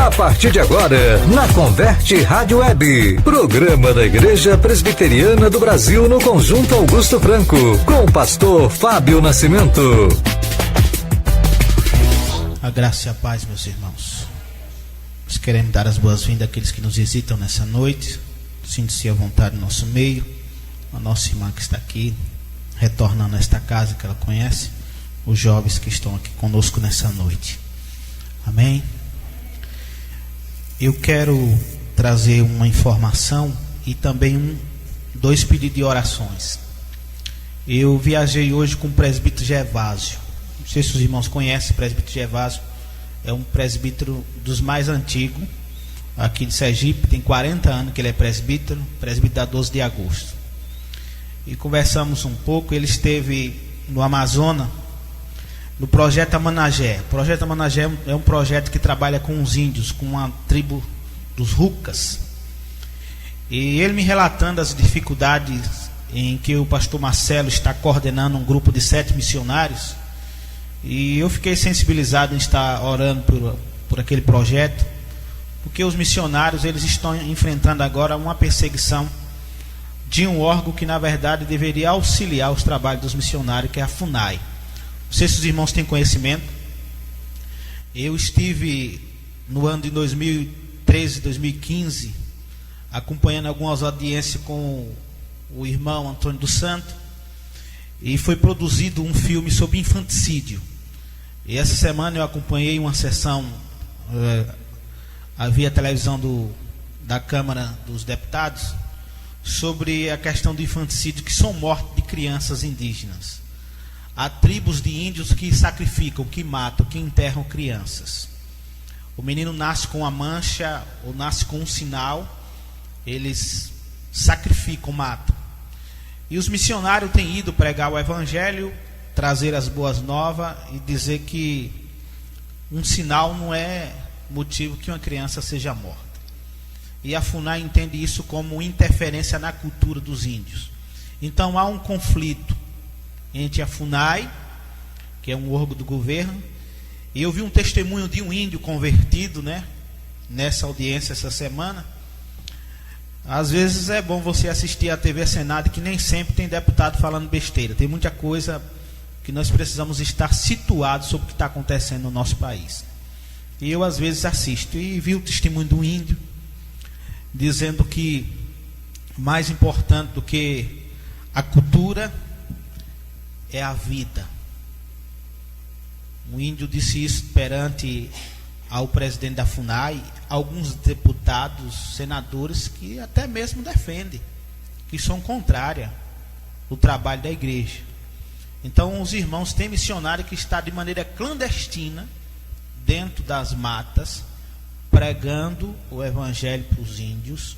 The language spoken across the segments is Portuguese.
A partir de agora, na Converte Rádio Web, programa da Igreja Presbiteriana do Brasil no Conjunto Augusto Franco, com o pastor Fábio Nascimento. A graça e a paz, meus irmãos. Nós queremos dar as boas-vindas àqueles que nos visitam nessa noite. Sinta-se à vontade no nosso meio. A nossa irmã que está aqui, retornando a esta casa que ela conhece. Os jovens que estão aqui conosco nessa noite. Amém? Eu quero trazer uma informação e também dois pedidos de orações. Eu viajei hoje com o presbítero Gervásio. Não sei se os irmãos conhecem o presbítero Gervásio. É um presbítero dos mais antigos aqui de Sergipe. Tem 40 anos que ele é presbítero da 12 de agosto. E conversamos um pouco. Ele esteve no Amazonas, no projeto Amanagé. O projeto Amanagé é um projeto que trabalha com os índios, com uma tribo dos Rucas. E ele me relatando as dificuldades em que o pastor Marcelo está coordenando um grupo de 7 missionários. E eu fiquei sensibilizado em estar orando por aquele projeto, porque os missionários eles estão enfrentando agora uma perseguição de um órgão que na verdade deveria auxiliar os trabalhos dos missionários, que é a FUNAI. Não sei se os irmãos têm conhecimento. Eu estive no ano de 2013, 2015, acompanhando algumas audiências com o irmão Antônio dos Santos, e foi produzido um filme sobre infanticídio. E essa semana eu acompanhei uma sessão via televisão da Câmara dos Deputados sobre a questão do infanticídio, que são mortes de crianças indígenas. Há tribos de índios que sacrificam, que matam, que enterram crianças. O menino nasce com uma mancha ou nasce com um sinal, eles sacrificam, matam. E os missionários têm ido pregar o evangelho, trazer as boas novas e dizer que um sinal não é motivo que uma criança seja morta. E a FUNAI entende isso como interferência na cultura dos índios. Então há um conflito entre a FUNAI, que é um órgão do governo, e eu vi um testemunho de um índio convertido, nessa audiência essa semana. Às vezes é bom você assistir a TV Senado, que nem sempre tem deputado falando besteira. Tem muita coisa que nós precisamos estar situados sobre o que está acontecendo no nosso país. E eu às vezes assisto e vi o testemunho do índio dizendo que mais importante do que a cultura é a vida. O índio disse isso perante ao presidente da FUNAI, alguns deputados, senadores que até mesmo defendem, que são contrários ao trabalho da igreja. Então os irmãos têm missionário que está de maneira clandestina dentro das matas, pregando o evangelho para os índios,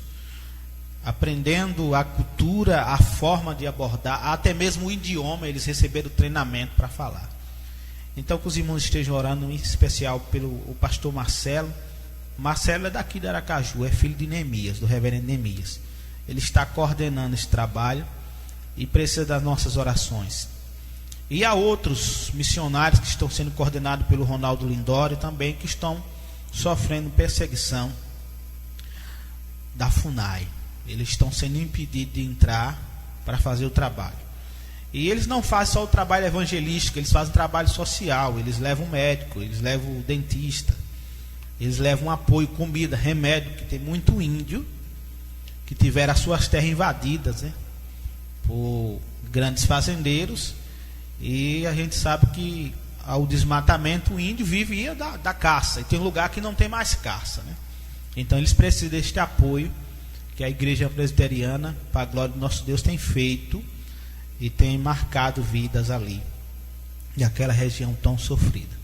aprendendo a cultura, a forma de abordar, até mesmo o idioma. Eles receberam treinamento para falar. Então que os irmãos estejam orando, em especial pelo o pastor Marcelo. Marcelo é daqui de Aracaju, é filho de Neemias, do reverendo Neemias. Ele está coordenando esse trabalho e precisa das nossas orações. E há outros missionários que estão sendo coordenados pelo Ronaldo Lindório também, que estão sofrendo perseguição da FUNAI. Eles estão sendo impedidos de entrar para fazer o trabalho. E eles não fazem só o trabalho evangelístico, eles fazem trabalho social. Eles levam médico, eles levam o dentista, eles levam apoio, comida, remédio, que tem muito índio que tiveram as suas terras invadidas, por grandes fazendeiros. E a gente sabe que ao desmatamento o índio vivia da caça, e tem lugar que não tem mais caça, Então eles precisam deste apoio que a igreja presbiteriana, para a glória do nosso Deus, tem feito e tem marcado vidas ali, naquela região tão sofrida.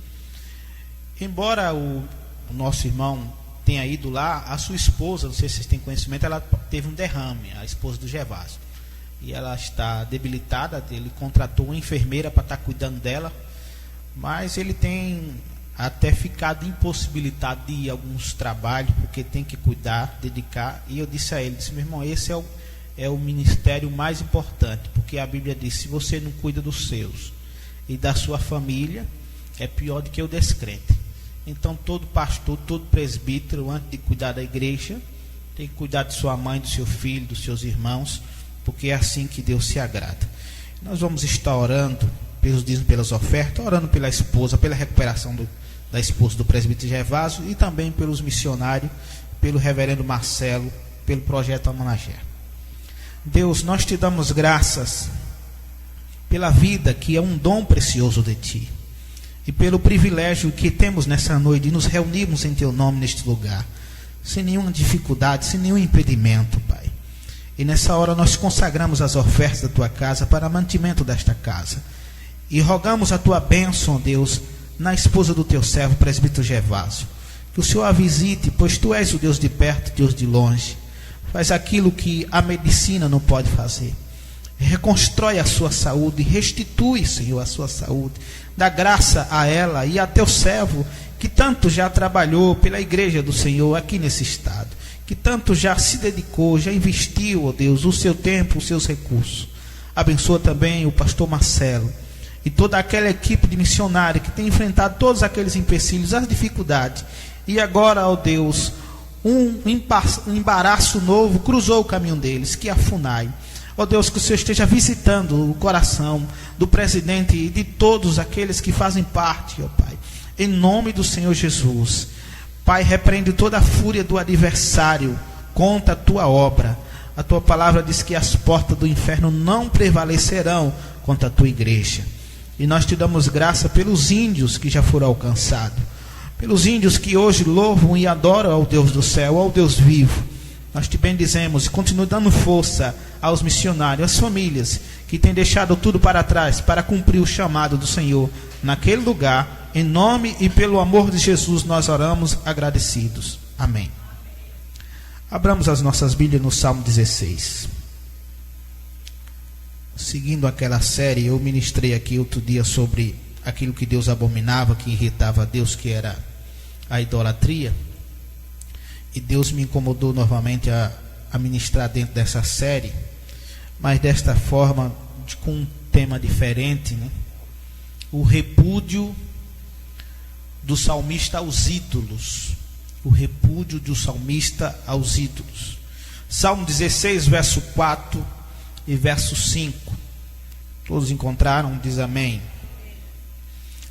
Embora o nosso irmão tenha ido lá, a sua esposa, não sei se vocês têm conhecimento, ela teve um derrame, a esposa do Gervásio, e ela está debilitada. Ele contratou uma enfermeira para estar cuidando dela, mas ele tem até ficado impossibilitado de ir a alguns trabalhos, porque tem que cuidar, dedicar. E eu disse a ele, meu irmão, esse é o ministério mais importante, porque a Bíblia diz, se você não cuida dos seus e da sua família, é pior do que o descrente. Então todo pastor, todo presbítero, antes de cuidar da igreja, tem que cuidar de sua mãe, do seu filho, dos seus irmãos, porque é assim que Deus se agrada. Nós vamos estar orando pelos dízimos, pelas ofertas, orando pela esposa, pela recuperação da esposa do presbítero Gervásio, e também pelos missionários, pelo reverendo Marcelo, pelo projeto Amanagé. Deus, nós te damos graças pela vida que é um dom precioso de ti, e pelo privilégio que temos nessa noite de nos reunirmos em teu nome neste lugar, sem nenhuma dificuldade, sem nenhum impedimento, Pai. E nessa hora nós consagramos as ofertas da tua casa para mantimento desta casa, e rogamos a tua bênção, Deus, na esposa do teu servo, presbítero Gervásio. Que o Senhor a visite, pois tu és o Deus de perto, Deus de longe. Faz aquilo que a medicina não pode fazer. Reconstrói a sua saúde, restitui, Senhor, a sua saúde. Dá graça a ela e a teu servo, que tanto já trabalhou pela igreja do Senhor aqui nesse estado, que tanto já se dedicou, já investiu, ó Deus, o seu tempo, os seus recursos. Abençoa também o pastor Marcelo e toda aquela equipe de missionários que tem enfrentado todos aqueles empecilhos, as dificuldades. E agora, ó Deus, um embaraço novo cruzou o caminho deles, que é a FUNAI. Ó Deus, que o Senhor esteja visitando o coração do presidente e de todos aqueles que fazem parte, ó Pai. Em nome do Senhor Jesus. Pai, repreende toda a fúria do adversário contra a tua obra. A tua palavra diz que as portas do inferno não prevalecerão contra a tua igreja. E nós te damos graça pelos índios que já foram alcançados, pelos índios que hoje louvam e adoram ao Deus do céu, ao Deus vivo. Nós te bendizemos e continua dando força aos missionários, às famílias que têm deixado tudo para trás para cumprir o chamado do Senhor naquele lugar. Em nome e pelo amor de Jesus nós oramos agradecidos. Amém. Abramos as nossas Bíblias no Salmo 16. Seguindo aquela série, eu ministrei aqui outro dia sobre aquilo que Deus abominava, que irritava a Deus, que era a idolatria. E Deus me incomodou novamente a ministrar dentro dessa série, mas desta forma, com um tema diferente, né? O repúdio do salmista aos ídolos. O repúdio do salmista aos ídolos. Salmo 16, verso 4 e verso 5. Todos encontraram? Diz amém.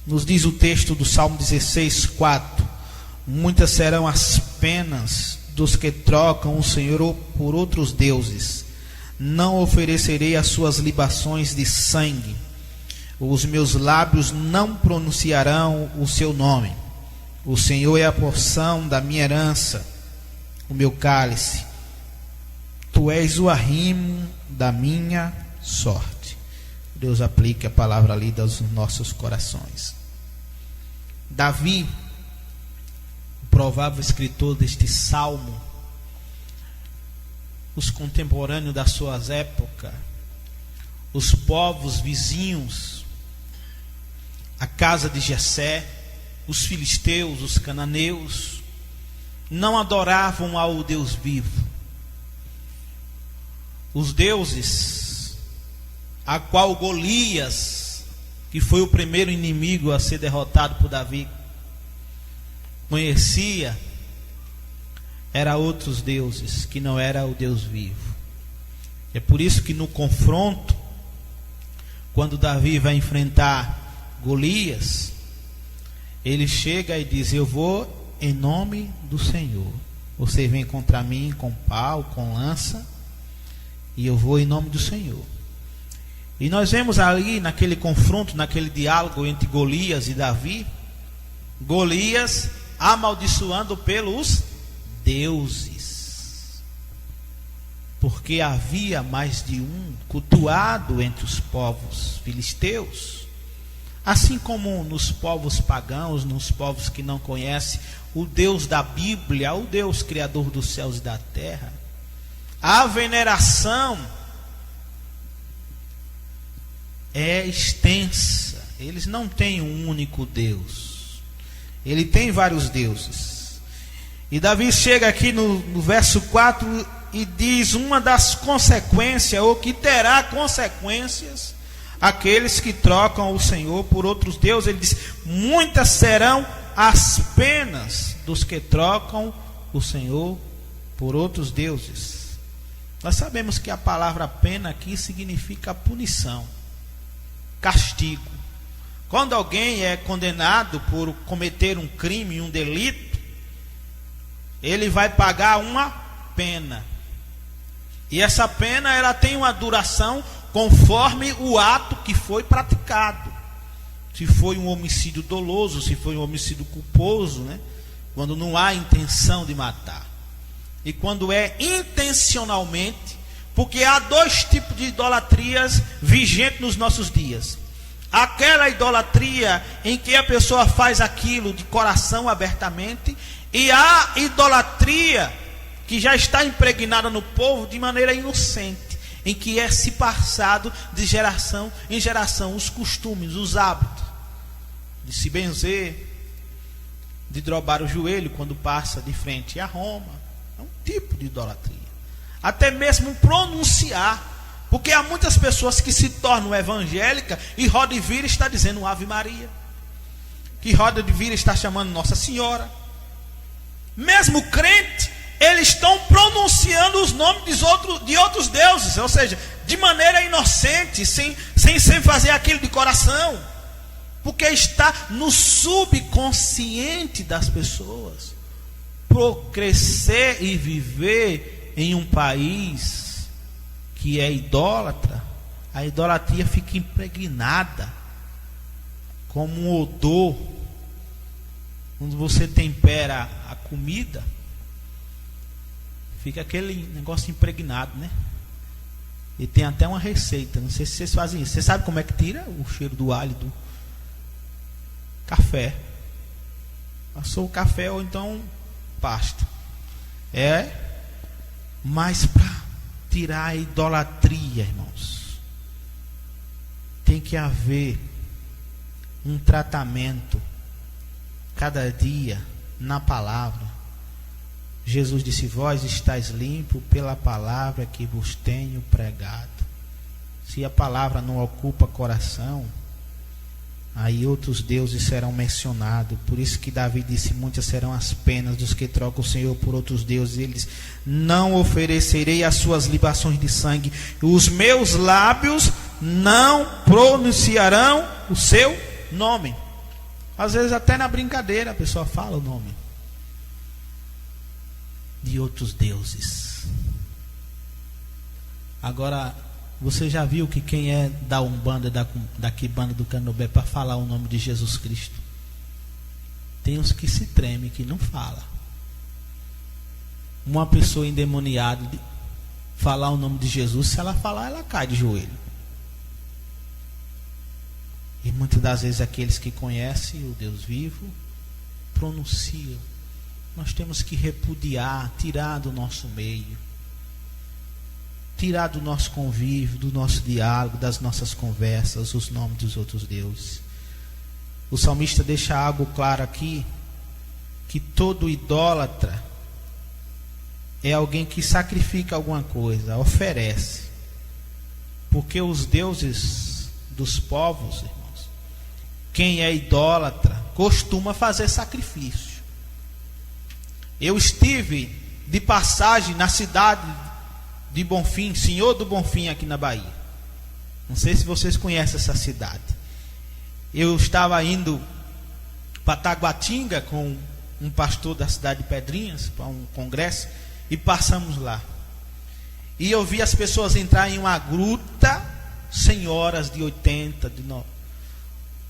Nos diz o texto do Salmo 16, 4. Muitas serão as penas dos que trocam o Senhor por outros deuses. Não oferecerei as suas libações de sangue. Os meus lábios não pronunciarão o seu nome. O Senhor é a porção da minha herança, o meu cálice. Tu és o arrimo da minha sorte. Deus aplique a palavra lida aos nossos corações. Davi, o provável escritor deste salmo, os contemporâneos das suas épocas, os povos vizinhos, a casa de Jessé, os filisteus, os cananeus, não adoravam ao Deus vivo. Os deuses, a qual Golias, que foi o primeiro inimigo a ser derrotado por Davi, conhecia, eram outros deuses, que não era o Deus vivo. É por isso que no confronto, quando Davi vai enfrentar Golias, ele chega e diz: eu vou em nome do Senhor. Você vem contra mim com pau, com lança, e eu vou em nome do Senhor. E nós vemos ali naquele confronto, naquele diálogo entre Golias e Davi, Golias amaldiçoando pelos deuses, porque havia mais de um cultuado entre os povos filisteus, assim como nos povos pagãos, nos povos que não conhecem o Deus da Bíblia, o Deus criador dos céus e da terra. A veneração é extensa. Eles não têm um único Deus, ele tem vários deuses. E Davi chega aqui no verso 4 e diz uma das consequências, ou que terá consequências, aqueles que trocam o Senhor por outros deuses. Ele diz: muitas serão as penas dos que trocam o Senhor por outros deuses. Nós sabemos que a palavra pena aqui significa punição, castigo. Quando alguém é condenado por cometer um crime, um delito, ele vai pagar uma pena. E essa pena, ela tem uma duração conforme o ato que foi praticado. Se foi um homicídio doloso, se foi um homicídio culposo, né? Quando não há intenção de matar. E quando é intencionalmente, porque há dois tipos de idolatrias vigentes nos nossos dias. Aquela idolatria em que a pessoa faz aquilo de coração abertamente, e a idolatria que já está impregnada no povo de maneira inocente, em que é se passado de geração em geração os costumes, os hábitos, de se benzer, de drobar o joelho quando passa de frente a Roma. É um tipo de idolatria. Até mesmo pronunciar, porque há muitas pessoas que se tornam evangélicas e roda e vira está dizendo Ave Maria, que roda e vira está chamando Nossa Senhora. Mesmo crente, eles estão pronunciando os nomes de outros deuses, ou seja, de maneira inocente, sem fazer aquilo de coração, porque está no subconsciente das pessoas. Por crescer e viver em um país que é idólatra, a idolatria fica impregnada como um odor. Quando você tempera a comida, fica aquele negócio impregnado, né? E tem até uma receita, não sei se vocês fazem isso. Você sabe como é que tira o cheiro do alho do café? Passou o café ou então pasta. Mas para tirar a idolatria, irmãos, tem que haver um tratamento cada dia na palavra. Jesus disse: vós estáis limpos pela palavra que vos tenho pregado. Se a palavra não ocupa coração, aí outros deuses serão mencionados. Por isso que Davi disse: muitas serão as penas dos que trocam o Senhor por outros deuses. Eles: não oferecerei as suas libações de sangue, os meus lábios não pronunciarão o seu nome. Às vezes até na brincadeira a pessoa fala o nome de outros deuses. Agora, você já viu que quem é da Umbanda, da Quimbanda, do Candomblé, para falar o nome de Jesus Cristo, tem uns que se tremem, que não fala. Uma pessoa endemoniada falar o nome de Jesus, se ela falar, ela cai de joelho. E muitas das vezes aqueles que conhecem o Deus vivo pronunciam. Nós temos que repudiar, tirar do nosso meio, tirar do nosso convívio, do nosso diálogo, das nossas conversas, os nomes dos outros deuses. O salmista deixa algo claro aqui, que todo idólatra é alguém que sacrifica alguma coisa, oferece. Porque os deuses dos povos, irmãos, quem é idólatra costuma fazer sacrifício. Eu estive de passagem na cidade de Bonfim, Senhor do Bonfim, aqui na Bahia. Não sei se vocês conhecem essa cidade. Eu estava indo para Taguatinga com um pastor da cidade de Pedrinhas, para um congresso, e passamos lá. E eu vi as pessoas entrar em uma gruta, senhoras de 80, de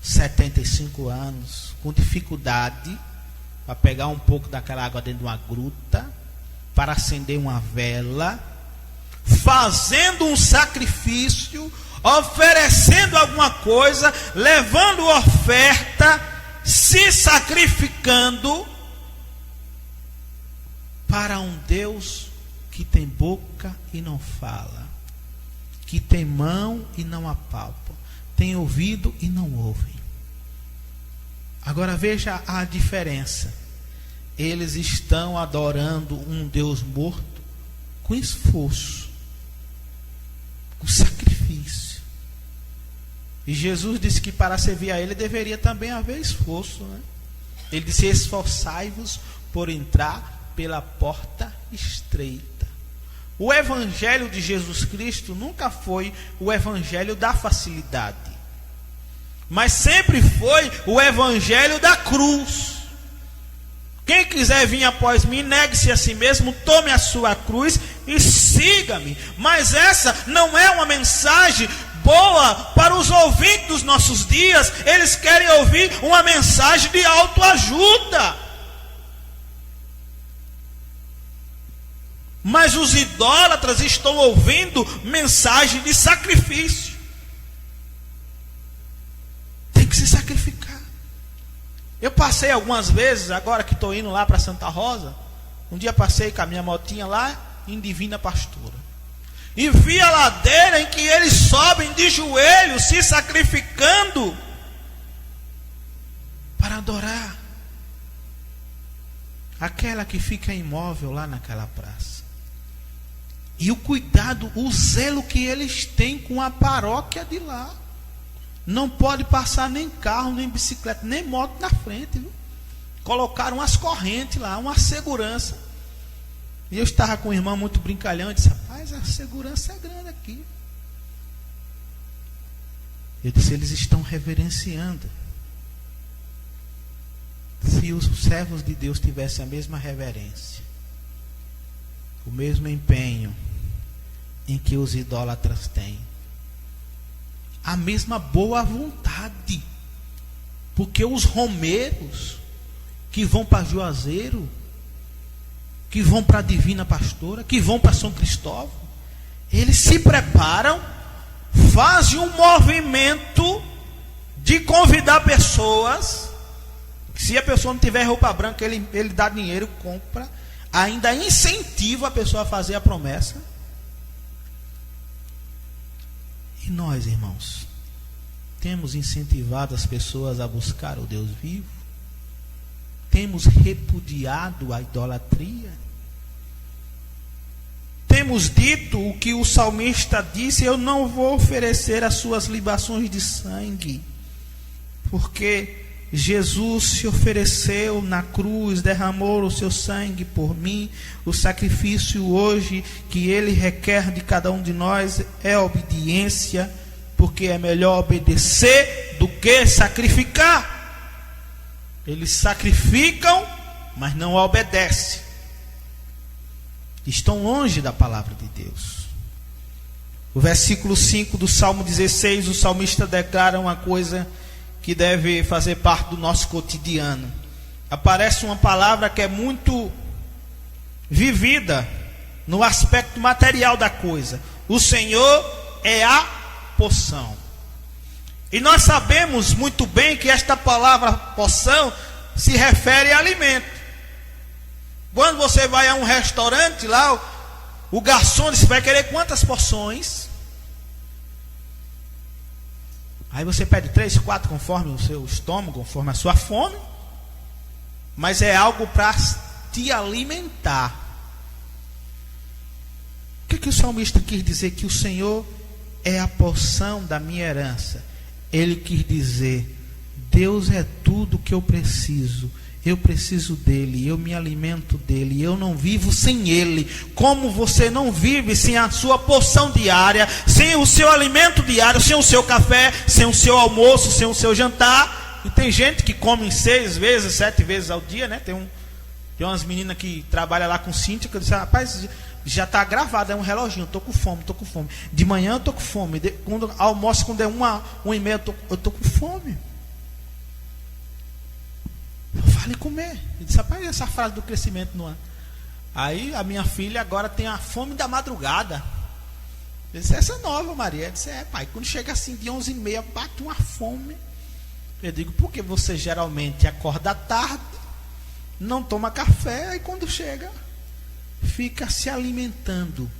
75 anos, com dificuldade, para pegar um pouco daquela água dentro de uma gruta, para acender uma vela, fazendo um sacrifício, oferecendo alguma coisa, levando oferta, se sacrificando para um Deus que tem boca e não fala, que tem mão e não apalpa, tem ouvido e não ouve. Agora veja a diferença. Eles estão adorando um Deus morto com esforço, com sacrifício. E Jesus disse que para servir a Ele deveria também haver esforço, né? Ele disse: esforçai-vos por entrar pela porta estreita. O evangelho de Jesus Cristo nunca foi o evangelho da facilidade, mas sempre foi o evangelho da cruz. Quem quiser vir após mim, negue-se a si mesmo, tome a sua cruz e siga-me. Mas essa não é uma mensagem boa para os ouvintes dos nossos dias. Eles querem ouvir uma mensagem de autoajuda. Mas os idólatras estão ouvindo mensagem de sacrifício. Tem que se sacrificar. Eu passei algumas vezes, agora que estou indo lá para Santa Rosa, um dia passei com a minha motinha lá em Divina Pastora, e vi a ladeira em que eles sobem de joelhos, se sacrificando para adorar aquela que fica imóvel lá naquela praça. E o cuidado, o zelo que eles têm com a paróquia de lá. Não pode passar nem carro, nem bicicleta, nem moto na frente, viu? Colocaram umas correntes lá, uma segurança. E eu estava com um irmão muito brincalhão e disse: rapaz, a segurança é grande aqui. Eu disse: eles estão reverenciando. Se os servos de Deus tivessem a mesma reverência, o mesmo empenho em que os idólatras têm, a mesma boa vontade, porque os romeiros que vão para Juazeiro, que vão para a Divina Pastora, que vão para São Cristóvão, eles se preparam, fazem um movimento de convidar pessoas. Se a pessoa não tiver roupa branca, ele dá dinheiro, compra, ainda incentiva a pessoa a fazer a promessa. E nós, irmãos, temos incentivado as pessoas a buscar o Deus vivo? Temos repudiado a idolatria? Temos dito o que o salmista disse: eu não vou oferecer as suas libações de sangue, porque Jesus se ofereceu na cruz, derramou o seu sangue por mim. O sacrifício hoje que ele requer de cada um de nós é obediência, porque é melhor obedecer do que sacrificar. Eles sacrificam, mas não obedecem. Estão longe da palavra de Deus. O versículo 5 do Salmo 16, o salmista declara uma coisa que deve fazer parte do nosso cotidiano. Aparece uma palavra que é muito vivida no aspecto material da coisa: o Senhor é a porção. E nós sabemos muito bem que esta palavra porção se refere a alimento. Quando você vai a um restaurante lá, o garçom diz: vai querer quantas porções? Aí você pede 3, 4, conforme o seu estômago, conforme a sua fome. Mas é algo para te alimentar. O que o salmista quis dizer? Que o Senhor é a porção da minha herança. Ele quis dizer: Deus é tudo que eu preciso. Eu preciso dele, eu me alimento dele, eu não vivo sem ele. Como você não vive sem a sua porção diária, sem o seu alimento diário, sem o seu café, sem o seu almoço, sem o seu jantar. E tem gente que come 6 vezes, 7 vezes ao dia, né? Tem umas meninas que trabalham lá com Cíntia, que eu disse: rapaz, já está gravado, é um reloginho, estou com fome, estou com fome. De manhã eu estou com fome, quando almoço, quando é 1h30, eu estou com fome. Fale comer. Ele disse: rapaz, essa frase do crescimento no ano. Aí a minha filha agora tem a fome da madrugada. Eu disse: essa é nova, Maria. Eu disse: pai, quando chega assim de 11h30, bate uma fome. Eu digo: porque você geralmente acorda tarde, não toma café, e quando chega, fica se alimentando.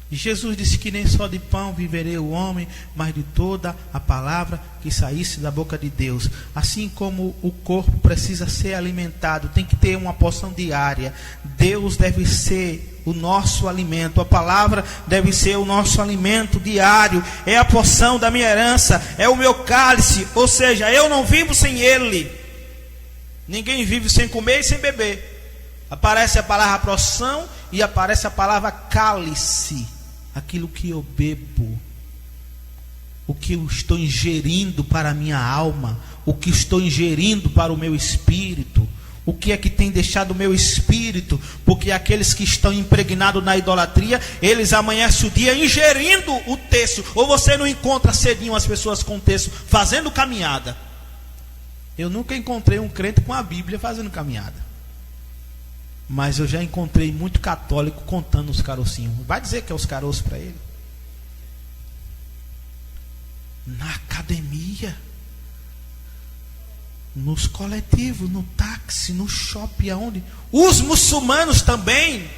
E Jesus disse que nem só de pão viverá o homem, mas de toda a palavra que saísse da boca de Deus. Assim como o corpo precisa ser alimentado, tem que ter uma porção diária. Deus deve ser o nosso alimento, a palavra deve ser o nosso alimento diário. É a porção da minha herança, é o meu cálice, ou seja, eu não vivo sem ele. Ninguém vive sem comer e sem beber. Aparece a palavra porção e aparece a palavra cálice. Aquilo que eu bebo, o que eu estou ingerindo para a minha alma, o que estou ingerindo para o meu espírito, o que é que tem deixado o meu espírito, porque aqueles que estão impregnados na idolatria, eles amanhecem o dia ingerindo o texto. Ou você não encontra cedinho as pessoas com o texto fazendo caminhada? Eu nunca encontrei um crente com a Bíblia fazendo caminhada, mas eu já encontrei muito católico contando os carocinhos. Vai dizer que é os caroços para ele? Na academia, nos coletivos, no táxi, no shopping, aonde? Os muçulmanos também,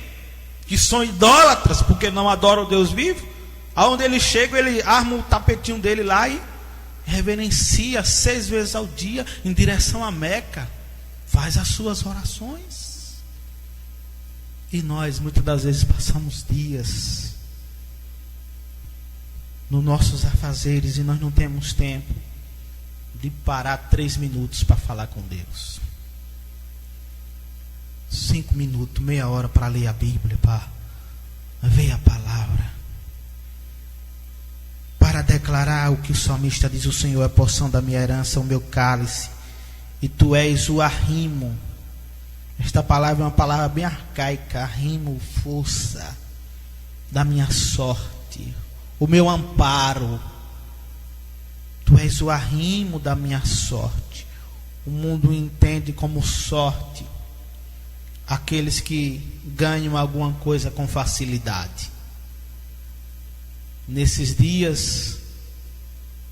que são idólatras, porque não adoram o Deus vivo, aonde ele chega, ele arma o tapetinho dele lá e reverencia 6 vezes ao dia em direção a Meca, faz as suas orações. E nós muitas das vezes passamos dias nos nossos afazeres e nós não temos tempo de parar 3 minutos para falar com Deus, 5 minutos, meia hora para ler a Bíblia, para ver a palavra, para declarar o que o salmista diz: o Senhor é a porção da minha herança, o meu cálice, e tu és o arrimo. Esta palavra é uma palavra bem arcaica. Arrimo, força da minha sorte, o meu amparo. Tu és o arrimo da minha sorte. O mundo entende como sorte aqueles que ganham alguma coisa com facilidade. Nesses dias,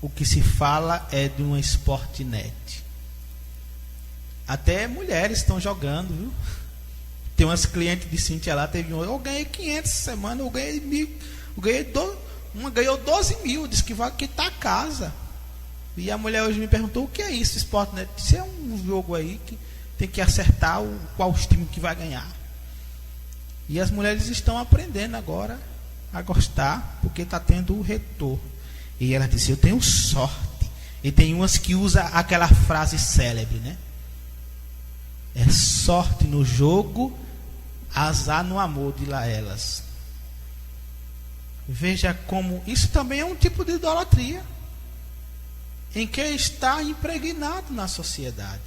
o que se fala é de uma Sportnet. Até mulheres estão jogando, viu? Tem umas clientes de Cintia lá, teve um, eu ganhei 500 essa semana, eu ganhei 1.000, uma ganhou 12 mil, disse que vai quitar a casa. E a mulher hoje me perguntou: o que é isso, Sportnet? Isso é um jogo aí que tem que acertar qual time que vai ganhar. E as mulheres estão aprendendo agora a gostar, porque está tendo o retorno. E ela disse: eu tenho sorte. E tem umas que usam aquela frase célebre, né? É sorte no jogo, azar no amor, de lá elas. Veja como isso também é um tipo de idolatria, em que está impregnado na sociedade,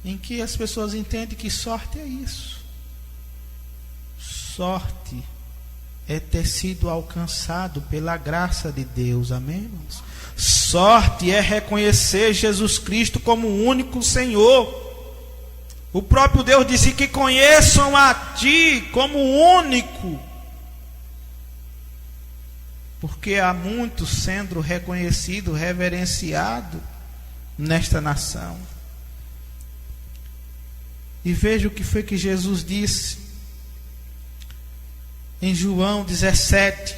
em que as pessoas entendem que sorte é isso. Sorte é ter sido alcançado pela graça de Deus, amém, irmãos? Sorte é reconhecer Jesus Cristo como o único Senhor. O próprio Deus disse que conheçam a Ti como único, porque há muitos sendo reconhecido, reverenciado nesta nação. E veja o que foi que Jesus disse em João 17,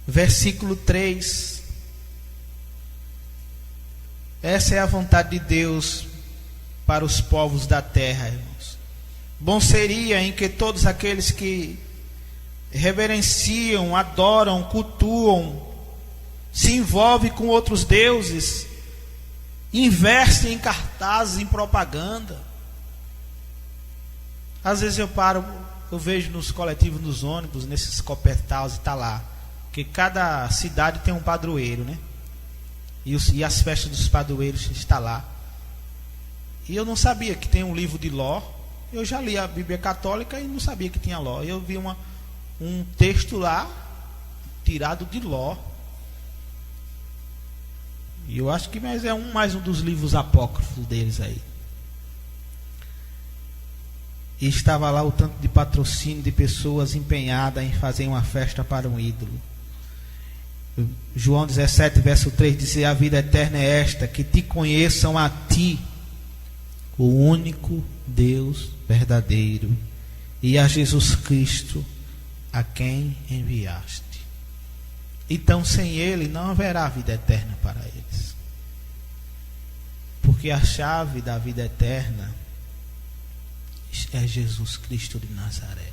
versículo 3. Essa é a vontade de Deus para os povos da terra, irmãos. Bom seria em que todos aqueles que reverenciam, adoram, cultuam, se envolvem com outros deuses, investem em cartazes, em propaganda. Às vezes eu vejo nos coletivos, nos ônibus, nesses copertais, está lá, que cada cidade tem um padroeiro, né? E as festas dos padroeiros está lá. E eu não sabia que tem um livro de Ló. Eu já li a Bíblia Católica e não sabia que tinha Ló. Eu vi um texto lá tirado de Ló. E eu acho que mais um dos livros apócrifos deles aí. E estava lá o tanto de patrocínio de pessoas empenhadas em fazer uma festa para um ídolo. João 17, verso 3 diz: a vida eterna é esta, que te conheçam a ti, o único Deus verdadeiro, e a Jesus Cristo, a quem enviaste. Então, sem Ele não haverá vida eterna para eles, porque a chave da vida eterna é Jesus Cristo de Nazaré.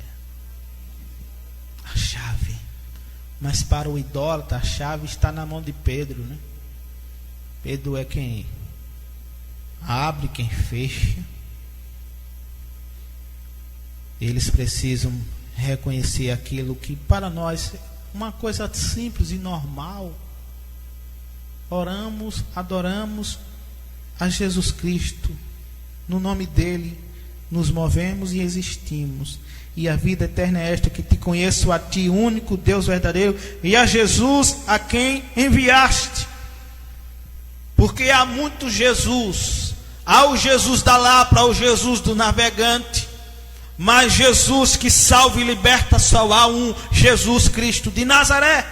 A chave. Mas para o idólatra, a chave está na mão de Pedro, né? Pedro é quem abre, quem fecha. Eles precisam reconhecer aquilo que para nós é uma coisa simples e normal. Oramos, adoramos a Jesus Cristo, no nome dele nos movemos e existimos, e a vida eterna é esta, que te conheço a ti, único Deus verdadeiro, e a Jesus a quem enviaste. Porque há muito Jesus, há o Jesus da Lapra, o Jesus do navegante, mas Jesus que salva e liberta só há um, Jesus Cristo de Nazaré.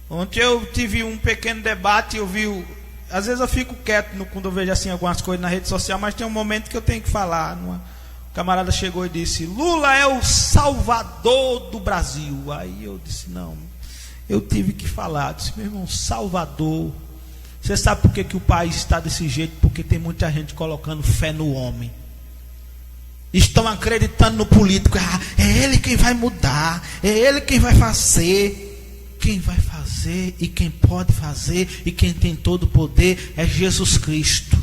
Ontem eu tive um pequeno debate, às vezes eu fico quieto quando eu vejo assim algumas coisas na rede social, mas tem um momento que eu tenho que falar. O camarada chegou e disse: Lula é o salvador do Brasil. Aí eu disse: não, eu tive que falar. Eu disse: meu irmão, Salvador, você sabe por que o país está desse jeito? Porque tem muita gente colocando fé no homem. Estão acreditando no político. É ele quem vai mudar, é ele quem vai fazer. Quem vai fazer e quem pode fazer e quem tem todo o poder é Jesus Cristo.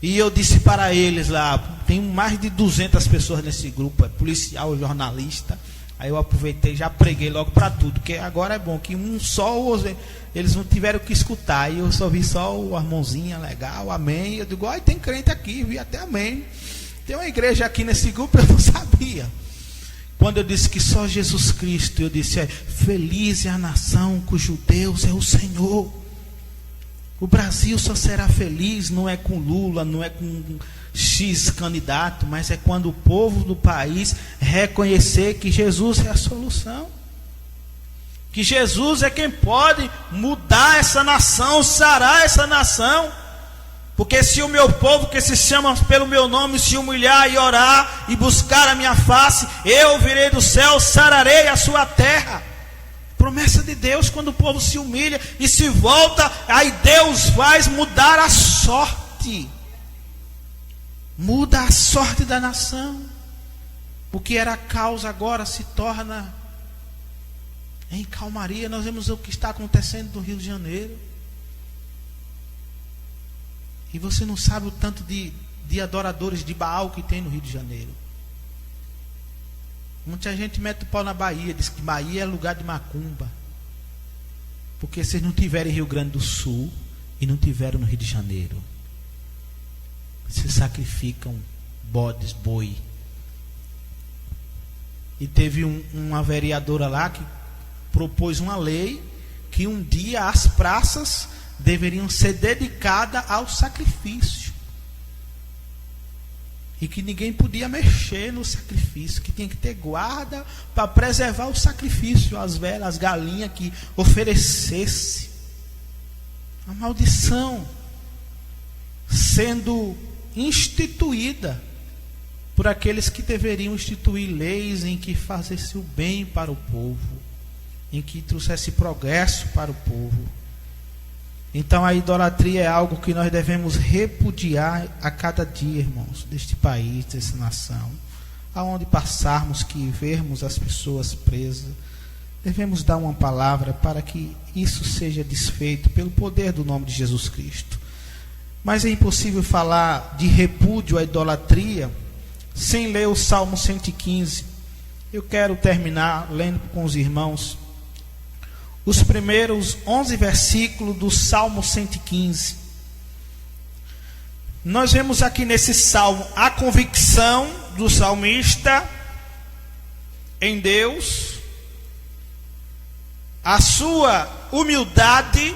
E eu disse para eles lá, tem mais de 200 pessoas nesse grupo, é policial, jornalista. Aí eu aproveitei, já preguei logo para tudo, que agora é bom que um só, eles não tiveram que escutar. E eu só vi só a mãozinha, legal, amém. Eu digo: ai, tem crente aqui, vi até amém. Tem uma igreja aqui nesse grupo, eu não sabia. Quando eu disse que só Jesus Cristo, eu disse: feliz é a nação cujo Deus é o Senhor. O Brasil só será feliz, não é com Lula, não é com X candidato, mas é quando o povo do país reconhecer que Jesus é a solução. Que Jesus é quem pode mudar essa nação, sarar essa nação. Porque se o meu povo que se chama pelo meu nome se humilhar e orar e buscar a minha face, eu virei do céu, sararei a sua terra. Promessa de Deus, quando o povo se humilha e se volta, aí Deus faz mudar a sorte. Muda a sorte da nação. O que era causa agora se torna em calmaria. Nós vemos o que está acontecendo no Rio de Janeiro. E você não sabe o tanto de adoradores de Baal que tem no Rio de Janeiro. Muita gente mete o pau na Bahia, diz que Bahia é lugar de macumba. Porque vocês não tiveram em Rio Grande do Sul e não tiveram no Rio de Janeiro. Vocês sacrificam bodes, boi. E teve uma vereadora lá que propôs uma lei que um dia as praças deveriam ser dedicadas ao sacrifício. E que ninguém podia mexer no sacrifício, que tinha que ter guarda para preservar o sacrifício, as velhas, as galinhas que oferecesse. A maldição sendo instituída por aqueles que deveriam instituir leis em que fizesse o bem para o povo, em que trouxesse progresso para o povo. Então a idolatria é algo que nós devemos repudiar a cada dia, irmãos, deste país, dessa nação. Aonde passarmos, que vermos as pessoas presas, devemos dar uma palavra para que isso seja desfeito pelo poder do nome de Jesus Cristo. Mas é impossível falar de repúdio à idolatria sem ler o Salmo 115. Eu quero terminar lendo com os irmãos os primeiros 11 versículos do Salmo 115. Nós vemos aqui nesse salmo a convicção do salmista em Deus, a sua humildade,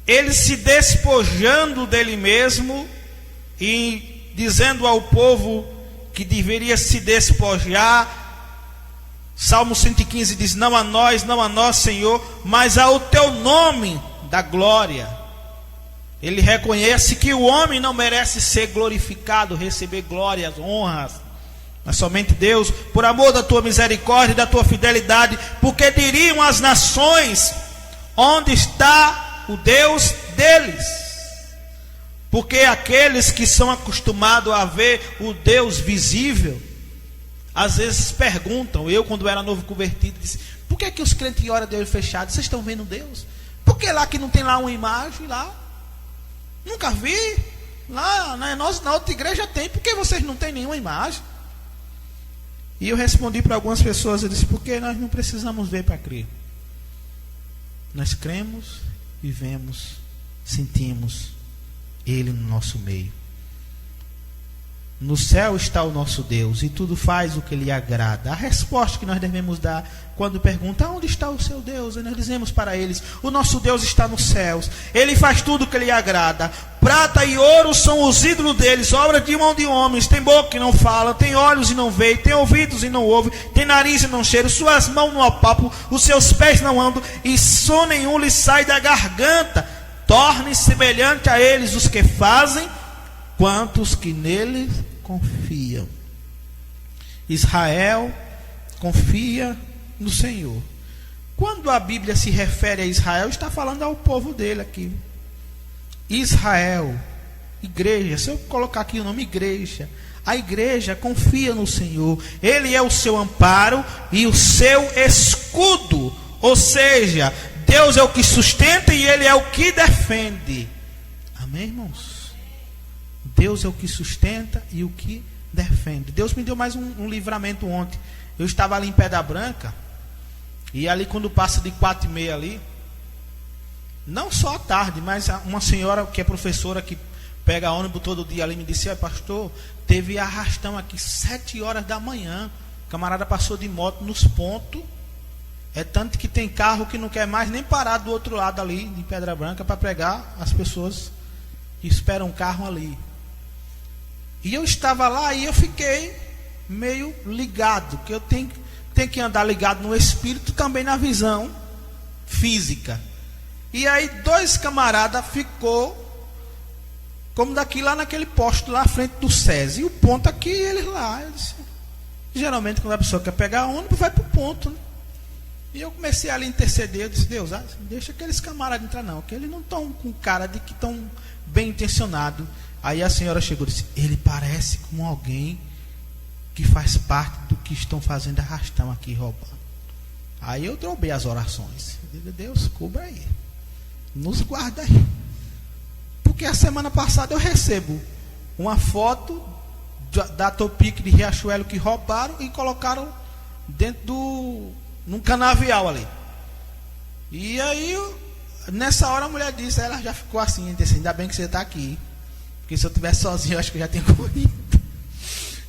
ele se despojando dele mesmo e dizendo ao povo que deveria se despojar. Salmo 115 diz: não a nós, Senhor, mas ao teu nome da glória. Ele reconhece que o homem não merece ser glorificado, receber glórias, honras, mas somente Deus, por amor da tua misericórdia e da tua fidelidade. Porque diriam as nações: onde está o Deus deles? Porque aqueles que são acostumados a ver o Deus visível, às vezes perguntam. Eu, quando era novo convertido, disse: por que os crentes oram de olho fechado? Vocês estão vendo Deus? Por Por que lá que não tem lá uma imagem lá? Nunca vi. Lá na outra igreja tem. Por que vocês não têm nenhuma imagem? E eu respondi para algumas pessoas, eu disse, porque nós não precisamos ver para crer. Nós cremos, vivemos, sentimos Ele no nosso meio. No céu está o nosso Deus e tudo faz o que lhe agrada. A resposta que nós devemos dar quando perguntam onde está o seu Deus, e nós dizemos para eles, o nosso Deus está nos céus, Ele faz tudo o que lhe agrada. Prata e ouro são os ídolos deles, obra de mão de homens. Tem boca e não fala, tem olhos e não vê, tem ouvidos e não ouve, tem nariz e não cheira, suas mãos não apalpam, os seus pés não andam, e som nenhum lhe sai da garganta. Torne semelhante a eles os que fazem, quantos que neles confiam. Israel confia no Senhor. Quando a Bíblia se refere a Israel, está falando ao povo dele aqui. Israel, igreja, se eu colocar aqui o nome igreja, a igreja confia no Senhor. Ele é o seu amparo e o seu escudo. Ou seja, Deus é o que sustenta e Ele é o que defende. Amém, irmãos? Deus é o que sustenta e o que defende. Deus me deu mais um livramento ontem. Eu estava ali em Pedra Branca, e ali quando passa de 4h30 ali, não só à tarde, mas uma senhora que é professora, que pega ônibus todo dia ali, me disse, pastor, teve arrastão aqui 7 horas da manhã, o camarada passou de moto nos pontos, é tanto que tem carro que não quer mais nem parar do outro lado ali, de Pedra Branca, para pregar as pessoas que esperam um carro ali. E eu estava lá e eu fiquei meio ligado, que eu tenho que andar ligado no espírito, também na visão física. E aí 2 camaradas ficou como daqui lá naquele posto lá à frente do SESI, e o ponto aqui, eles lá. Eu disse, geralmente quando a pessoa quer pegar ônibus, vai para o ponto, né? E eu comecei ali a interceder, eu disse, Deus, deixa aqueles camaradas entrar não, que eles não estão com cara de que estão bem intencionados. Aí a senhora chegou e disse, ele parece com alguém que faz parte do que estão fazendo arrastão aqui, roubando. Aí eu derrubei as orações. Eu digo, Deus, cubra aí, nos guarda aí. Porque a semana passada eu recebo uma foto da Topic de Riachuelo que roubaram e colocaram dentro num canavial ali. E aí, nessa hora a mulher disse, ela já ficou assim, disse, ainda bem que você está aqui. Porque se eu estivesse sozinho, eu acho que eu já tinha corrido.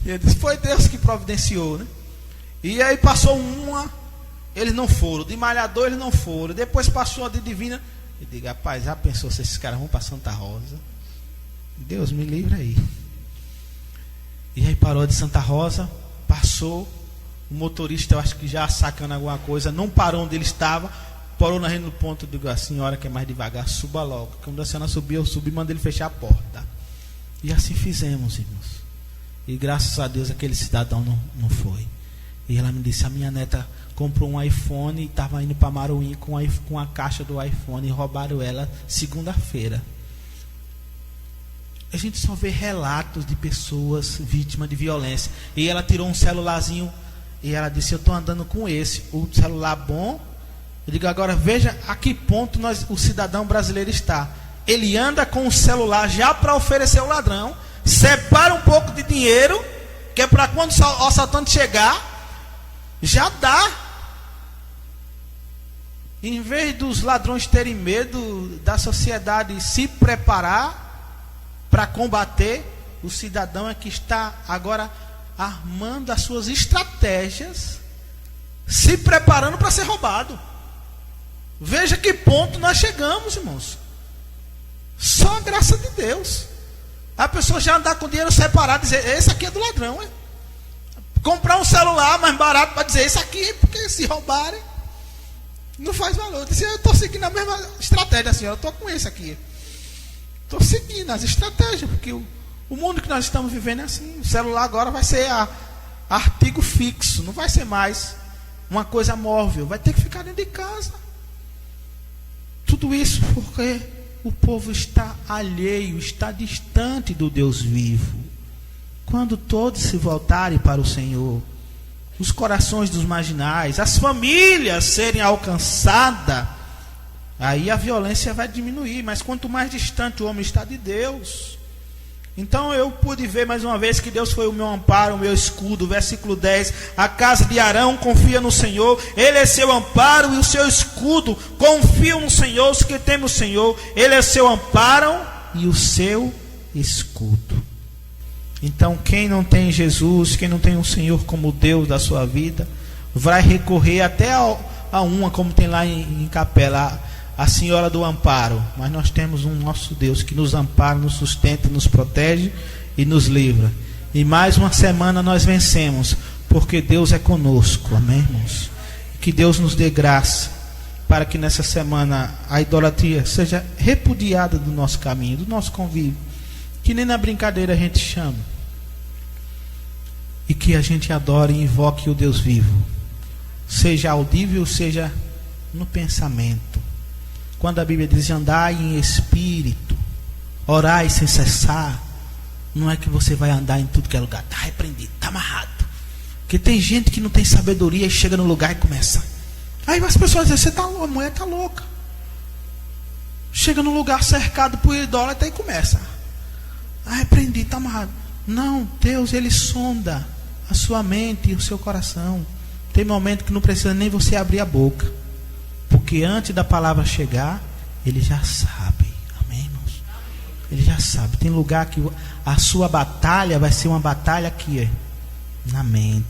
E eu disse, foi Deus que providenciou, né? E aí passou uma, eles não foram. De Malhador, eles não foram. Depois passou a de Divina. Eu digo, rapaz, já pensou se esses caras vão para Santa Rosa? Deus me livre aí. E aí parou de Santa Rosa, passou. O motorista, eu acho que já sacando alguma coisa, não parou onde ele estava, parou na rede do ponto. Eu digo, a senhora que é mais devagar, suba logo. Quando a senhora subir, eu subi e mandei ele fechar a porta. E assim fizemos, irmãos. E graças a Deus aquele cidadão não foi. E ela me disse, a minha neta comprou um iPhone e estava indo para Maruim com a caixa do iPhone e roubaram ela segunda-feira. A gente só vê relatos de pessoas vítimas de violência. E ela tirou um celularzinho e ela disse, eu estou andando com esse, o celular bom. Eu digo, agora veja a que ponto o cidadão brasileiro está. Ele anda com o celular já para oferecer ao ladrão, separa um pouco de dinheiro, que é para quando o assaltante chegar, já dá. Em vez dos ladrões terem medo, da sociedade se preparar para combater, o cidadão é que está agora armando as suas estratégias, se preparando para ser roubado. Veja que ponto nós chegamos, irmãos. Só a graça de Deus. A pessoa já andar com dinheiro separado, dizer, esse aqui é do ladrão, hein? Comprar um celular mais barato para dizer, esse aqui, porque se roubarem, não faz valor. Eu disse, eu estou seguindo a mesma estratégia da senhora, eu estou com esse aqui. Estou seguindo as estratégias, porque o mundo que nós estamos vivendo é assim. O celular agora vai ser artigo fixo, não vai ser mais uma coisa móvel, vai ter que ficar dentro de casa. Tudo isso porque o povo está alheio, está distante do Deus vivo. Quando todos se voltarem para o Senhor, os corações dos marginais, as famílias serem alcançadas, aí a violência vai diminuir. Mas quanto mais distante o homem está de Deus. Então eu pude ver mais uma vez que Deus foi o meu amparo, o meu escudo. Versículo 10: a casa de Arão confia no Senhor, Ele é seu amparo e o seu escudo. Confiam no Senhor os que temem o Senhor, Ele é seu amparo e o seu escudo. Então quem não tem Jesus, quem não tem o Senhor como Deus da sua vida, vai recorrer até a uma, como tem lá em Capela, a Senhora do Amparo. Mas nós temos um nosso Deus que nos ampara, nos sustenta, nos protege e nos livra. E mais uma semana nós vencemos, porque Deus é conosco. Amém, irmãos? Que Deus nos dê graça para que nessa semana a idolatria seja repudiada do nosso caminho, do nosso convívio, que nem na brincadeira a gente chama, e que a gente adore e invoque o Deus vivo, seja audível, seja no pensamento. Quando a Bíblia diz andai em espírito, orai sem cessar, não é que você vai andar em tudo que é lugar, está repreendido, está amarrado. Porque tem gente que não tem sabedoria e chega no lugar e começa. Aí as pessoas dizem, a mulher está louca. Chega no lugar cercado por idólatra e começa. Está repreendido, está amarrado. Não, Deus, Ele sonda a sua mente e o seu coração. Tem momento que não precisa nem você abrir a boca, porque antes da palavra chegar, Ele já sabe. Amém, irmãos? Ele já sabe. Tem lugar que a sua batalha vai ser uma batalha aqui, na mente.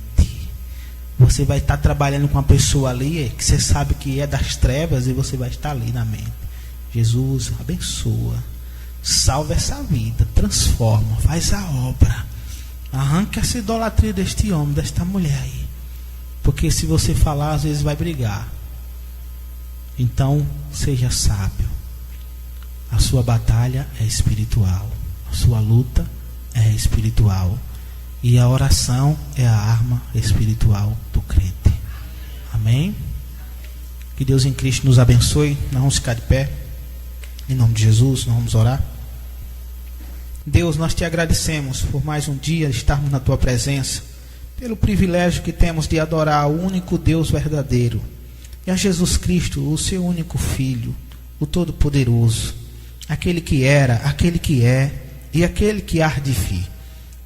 Você vai estar trabalhando com uma pessoa ali, que você sabe que é das trevas, e você vai estar ali na mente. Jesus, abençoa, salva essa vida, transforma, faz a obra, arranca essa idolatria deste homem, desta mulher aí. Porque se você falar, às vezes vai brigar. Então, seja sábio. A sua batalha é espiritual. A sua luta é espiritual. E a oração é a arma espiritual do crente. Amém? Que Deus em Cristo nos abençoe. Nós vamos ficar de pé. Em nome de Jesus, nós vamos orar. Deus, nós te agradecemos por mais um dia estarmos na tua presença, pelo privilégio que temos de adorar o único Deus verdadeiro, e a Jesus Cristo, o seu único Filho, o Todo-Poderoso, aquele que era, aquele que é e aquele que há de vir.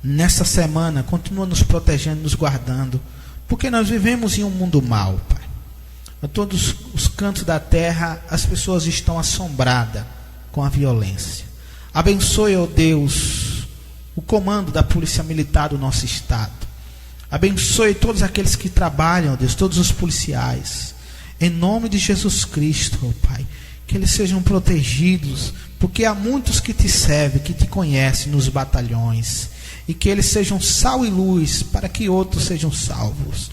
Nessa semana, continua nos protegendo, nos guardando, porque nós vivemos em um mundo mau, Pai. A todos os cantos da terra, as pessoas estão assombradas com a violência. Abençoe, ó Deus, o comando da Polícia Militar do nosso estado. Abençoe todos aqueles que trabalham, ó Deus, todos os policiais. Em nome de Jesus Cristo, ó Pai, que eles sejam protegidos, porque há muitos que te servem, que te conhecem nos batalhões, e que eles sejam sal e luz, para que outros sejam salvos.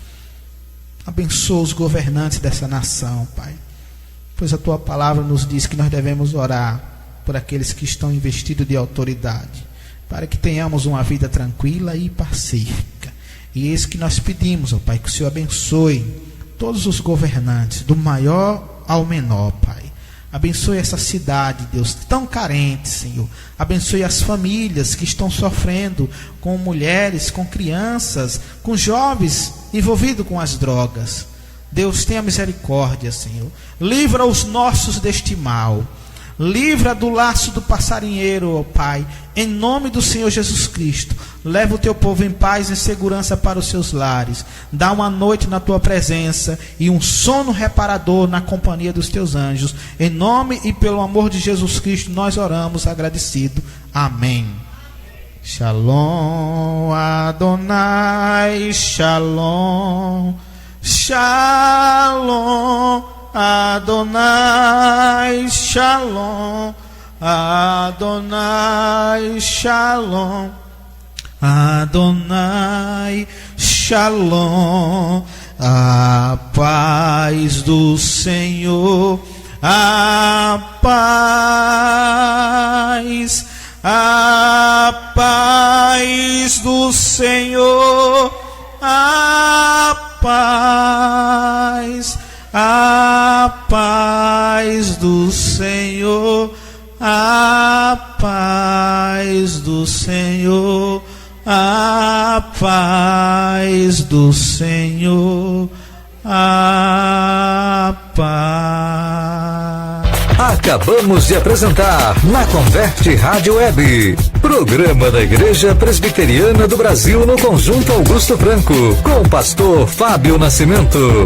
Abençoa os governantes dessa nação, Pai, pois a tua palavra nos diz que nós devemos orar por aqueles que estão investidos de autoridade, para que tenhamos uma vida tranquila e pacífica. E eis que nós pedimos, ó Pai, que o Senhor abençoe todos os governantes, do maior ao menor, Pai. Abençoe essa cidade, Deus, tão carente, Senhor. Abençoe as famílias que estão sofrendo, com mulheres, com crianças, com jovens envolvidos com as drogas. Deus, tenha misericórdia, Senhor. Livra os nossos deste mal. Livra do laço do passarinheiro, ó Pai, em nome do Senhor Jesus Cristo. Leva o teu povo em paz e segurança para os seus lares. Dá uma noite na tua presença e um sono reparador na companhia dos teus anjos. Em nome e pelo amor de Jesus Cristo nós oramos agradecido. Amém. Shalom Adonai, Shalom, Shalom Adonai, Shalom, Adonai, Shalom, Adonai, Shalom. A paz do Senhor, a paz do Senhor, a paz do Senhor, a paz do Senhor, a paz do Senhor, a paz. Acabamos de apresentar na Converte Rádio Web, programa da Igreja Presbiteriana do Brasil no Conjunto Augusto Franco, com o pastor Fábio Nascimento.